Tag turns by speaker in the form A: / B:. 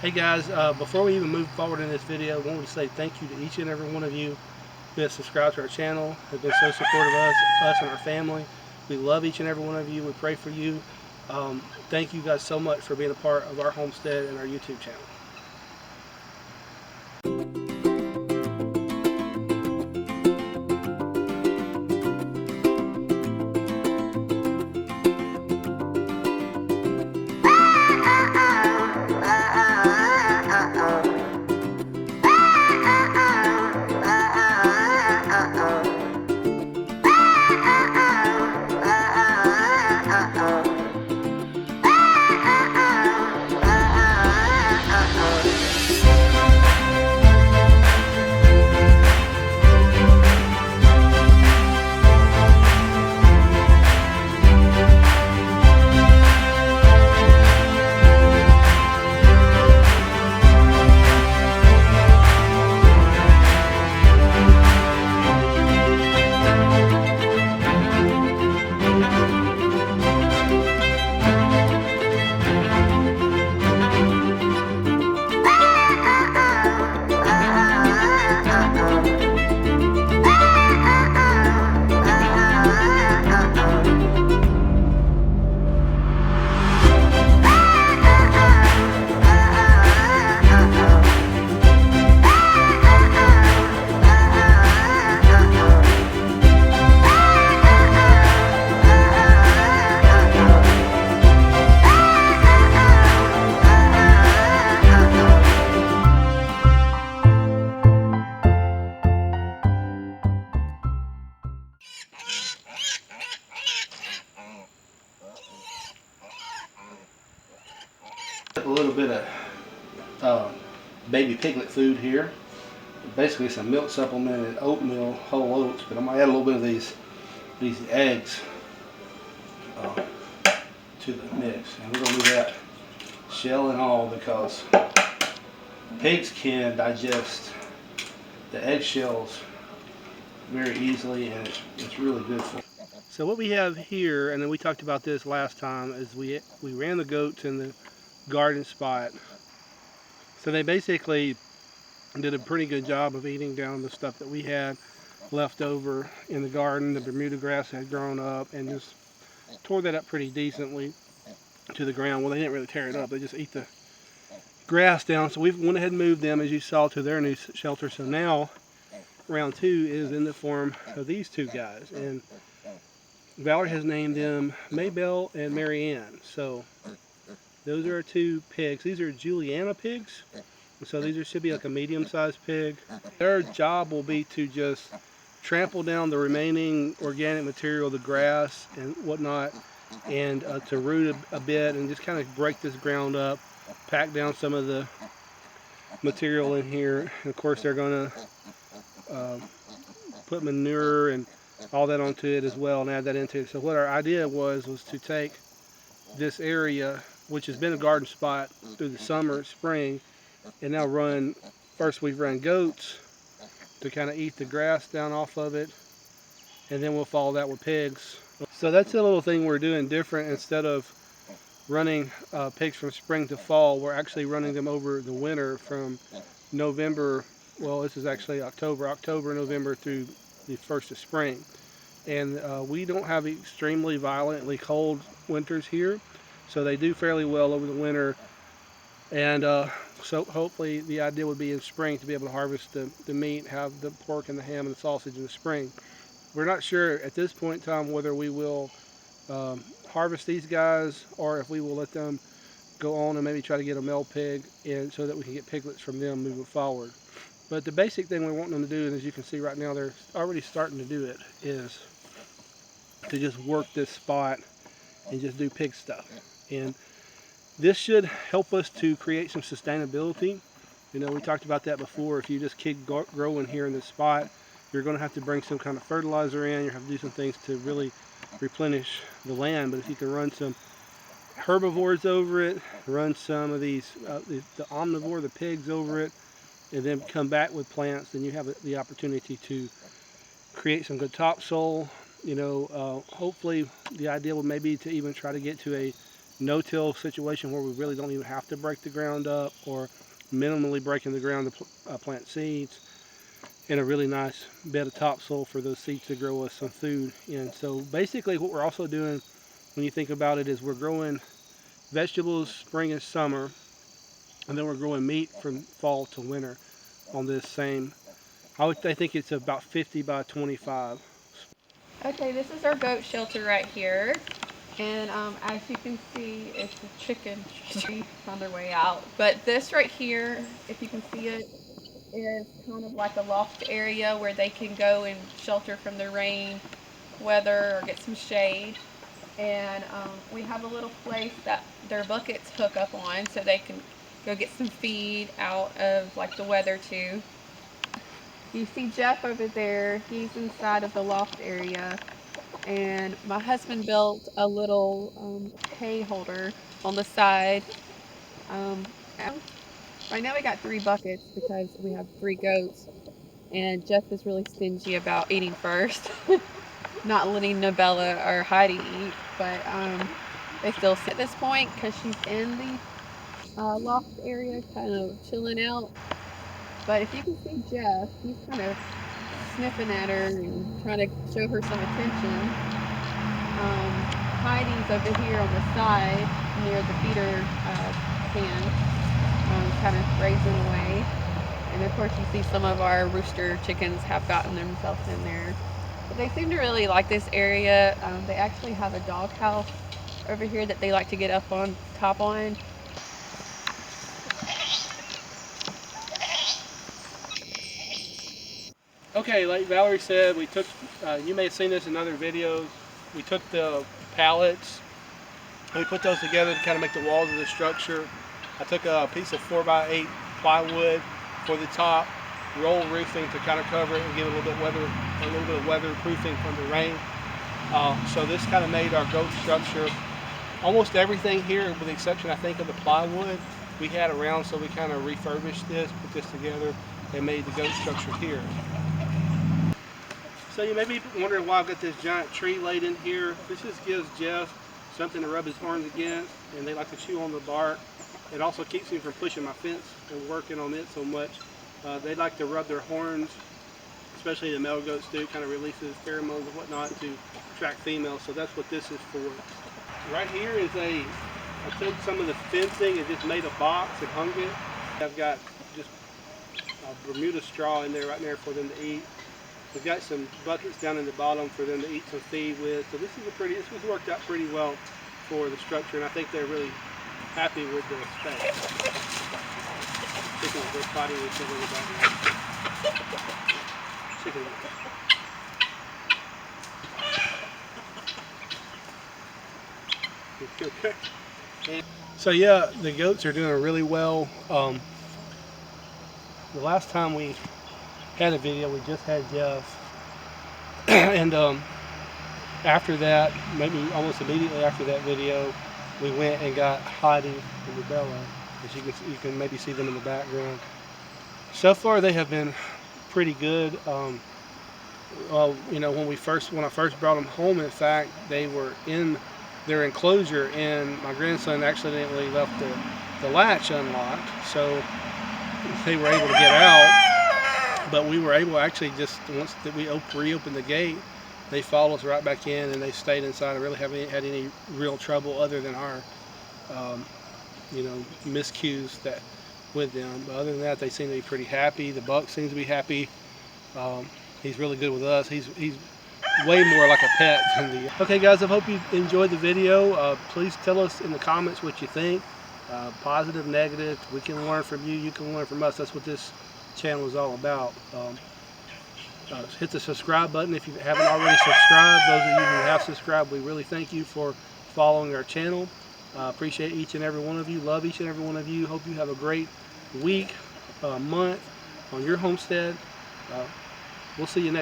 A: Hey guys, before we even move forward in this video, I wanted to say thank you to each and every one of you who has subscribed to our channel, have been so supportive of us and our family. We love each and every one of you. We pray for you. Thank you guys so much for being a part of our homestead and our YouTube channel. A little bit of baby piglet food here. Basically some milk supplemented oatmeal, whole oats, but I'm gonna add a little bit of these eggs to the mix, and we're gonna do that shell and all because pigs can digest the eggshells very easily, and it's really good for them. So what we have here, and then we talked about this last time, is we ran the goats in the garden spot. So they basically did a pretty good job of eating down the stuff that we had left over in the garden. The Bermuda grass had grown up and just tore that up pretty decently to the ground. Well, they didn't really tear it up, they just ate the grass down. So we went ahead and moved them, as you saw, to their new shelter. So now round two is in the form of these two guys, and Valerie has named them Maybelle and Marianne. So those are our two pigs. These are Juliana pigs. So these should be like a medium-sized pig. Their job will be to just trample down the remaining organic material, the grass and whatnot, and to root a bit and just kind of break this ground up, pack down some of the material in here. And of course they're going to put manure and all that onto it as well and add that into it. So what our idea was to take this area, which has been a garden spot through the summer, spring, and now first we've run goats to kind of eat the grass down off of it, and then we'll follow that with pigs. So that's a little thing we're doing different. Instead of running pigs from spring to fall, we're actually running them over the winter from November, well this is actually October, November through the first of spring. And we don't have extremely violently cold winters here, so they do fairly well over the winter. And so hopefully the idea would be in spring to be able to harvest the meat, have the pork and the ham and the sausage in the spring. We're not sure at this point in time whether we will harvest these guys or if we will let them go on and maybe try to get a male pig in so that we can get piglets from them moving forward. But the basic thing we want them to do, and as you can see right now they're already starting to do it, is to just work this spot and just do pig stuff. And this should help us to create some sustainability. You know, we talked about that before. If you just keep growing here in this spot, you're going to have to bring some kind of fertilizer in. You have to do some things to really replenish the land. But if you can run some herbivores over it, run some of these, the omnivore, the pigs over it, and then come back with plants, then you have the opportunity to create some good topsoil. You know, hopefully the idea would maybe to even try to get to a no-till situation where we really don't even have to break the ground up, or minimally breaking the ground to plant seeds, and a really nice bed of topsoil for those seeds to grow us some food in. So basically what we're also doing, when you think about it, is we're growing vegetables spring and summer, and then we're growing meat from fall to winter on this same, I think it's about 50 by 25.
B: Okay, this is our goat shelter right here. And as you can see, it's a chicken tree on their way out. But this right here, if you can see it, is kind of like a loft area where they can go and shelter from the rain, weather, or get some shade. And we have a little place that their buckets hook up on so they can go get some feed out of like the weather too. You see Jeff over there, he's inside of the loft area. And my husband built a little hay holder on the side. Um, right now we got 3 buckets because we have 3 goats, and Jeff is really stingy about eating first, not letting Nabella or Heidi eat. But they still sit at this point because she's in the loft area, kind of chilling out. But if you can see Jeff, he's kind of sniffing at her and trying to show her some attention. Heidi's over here on the side near the feeder pan, kind of grazing away. And of course, you see some of our rooster chickens have gotten themselves in there. But they seem to really like this area. They actually have a dog house over here that they like to get up on top on.
A: Okay, like Valerie said, we took, you may have seen this in other videos, we took the pallets and we put those together to kind of make the walls of the structure. I took a piece of 4x8 plywood for the top, roll roofing to kind of cover it and give it a little bit of weatherproofing from the rain. So this kind of made our goat structure. Almost everything here, with the exception I think of the plywood, we had around, so we kind of refurbished this, put this together, and made the goat structure here. So you may be wondering why I've got this giant tree laid in here. This just gives Jeff something to rub his horns against, and they like to chew on the bark. It also keeps me from pushing my fence and working on it so much. They like to rub their horns, especially the male goats do, kind of releases pheromones and whatnot to attract females, so that's what this is for. Right here is I took some of the fencing and just made a box and hung it. I've got just a Bermuda straw in there right there for them to eat. We've got some buckets down in the bottom for them to eat some feed with. So this was worked out pretty well for the structure, and I think they're really happy with the space. Chickens, they're fighting each other about chicken. Okay. So yeah, the goats are doing really well. The last time we had a video, we just had Jeff, and after that, maybe almost immediately after that video, we went and got Heidi and Bella, as you can maybe see them in the background. So far, they have been pretty good. Well, you know, when I first brought them home, in fact, they were in their enclosure, and my grandson accidentally left the latch unlocked, so they were able to get out. But we were able, actually, just once that we reopened the gate, they followed us right back in, and they stayed inside. I really haven't had any real trouble other than our, you know, miscues that with them. But other than that, they seem to be pretty happy. The buck seems to be happy. He's really good with us. He's way more like a pet than the. Okay, guys, I hope you enjoyed the video. Please tell us in the comments what you think. Positive, negative. We can learn from you. You can learn from us. That's what this channel is all about. Hit the subscribe button if you haven't already subscribed. Those of you who have subscribed, we really thank you for following our channel. Appreciate each and every one of you. Love each and every one of you. Hope you have a great week, month on your homestead. We'll see you next